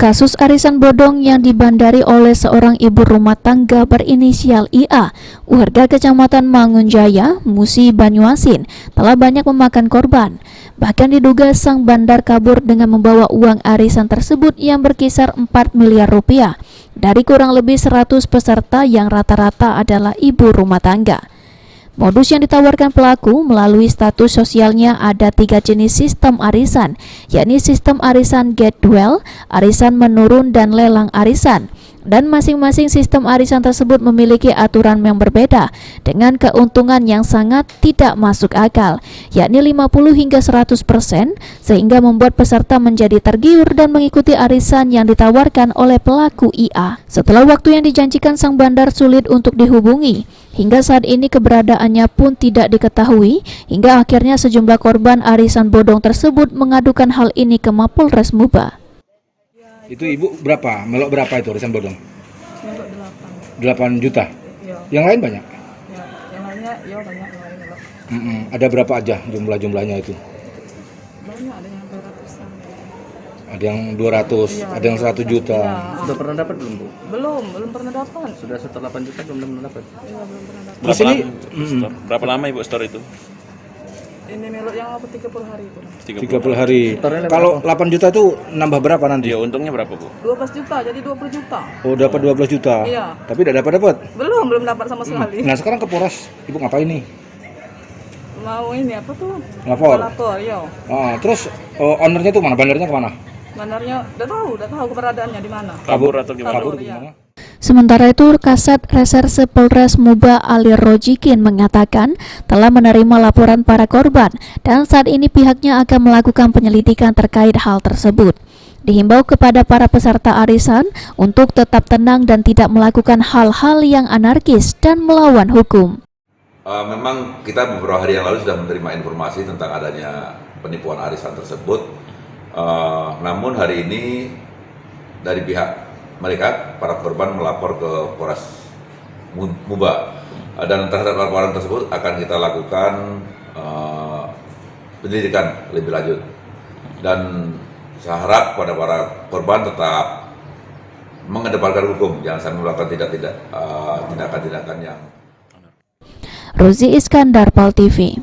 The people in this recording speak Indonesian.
Kasus arisan bodong yang dibandari oleh seorang ibu rumah tangga berinisial IA, warga Kecamatan Mangunjaya, Musi, Banyuasin, telah banyak memakan korban. Bahkan diduga sang bandar kabur dengan membawa uang arisan tersebut yang berkisar 4 miliar rupiah dari kurang lebih 100 peserta yang rata-rata adalah ibu rumah tangga. Modus yang ditawarkan pelaku melalui status sosialnya ada 3 jenis sistem arisan, yakni sistem arisan get well, arisan menurun, dan lelang arisan. Dan masing-masing sistem arisan tersebut memiliki aturan yang berbeda dengan keuntungan yang sangat tidak masuk akal, yakni 50 hingga 100%, sehingga membuat peserta menjadi tergiur dan mengikuti arisan yang ditawarkan oleh pelaku IA. Setelah waktu yang dijanjikan, sang bandar sulit untuk dihubungi. Hingga saat ini keberadaannya pun tidak diketahui, hingga akhirnya sejumlah korban arisan bodong tersebut mengadukan hal ini ke Mapolres Muba. Itu ibu berapa? Melok berapa itu arisan bodong? Melok 8 juta? Iya. Yang lain banyak? Ya, yang lainnya ya banyak yang lain melok. Ada berapa aja jumlahnya itu? Banyak, ada yang 200-an. Ada yang 200, Iya, ada yang 100 juta. Iya. Sudah pernah dapat belum, Bu? Belum pernah dapat. Sudah setelah 8 juta belum pernah dapat? Iya, belum pernah dapat. Terus ini Berapa lama Ibu store itu? Ini melok yang apa 30 hari itu. 30 hari. Kalau 8 juta itu nambah berapa nanti? Iya, untungnya berapa, Bu? 12 juta jadi 20 juta. Oh, dapat 12 juta. Iya. Tapi tidak dapat. Belum dapat sama sekali. Nah, sekarang ke Polres, Ibu ngapain nih? Mau ini apa tuh? Lapor. Lapor, iya. Terus ownernya tuh mana? Bandarnya kemana? Bandarnya udah tahu keberadaannya di mana. Kabur atau gimana? Kabur iya. gimana? Sementara itu, Kasat Reserse Polres Muba Ali Rojikin mengatakan telah menerima laporan para korban dan saat ini pihaknya akan melakukan penyelidikan terkait hal tersebut. Dihimbau kepada para peserta arisan untuk tetap tenang dan tidak melakukan hal-hal yang anarkis dan melawan hukum. Memang kita beberapa hari yang lalu sudah menerima informasi tentang adanya penipuan arisan tersebut. Namun hari ini dari pihak mereka, para korban melapor ke Polres Muba, dan terhadap laporan tersebut akan kita lakukan penyelidikan lebih lanjut. Dan saya harap pada para korban tetap mengedepankan hukum, jangan sampai melakukan tindakan-tindakan yang Rozi Iskandar, Pal TV.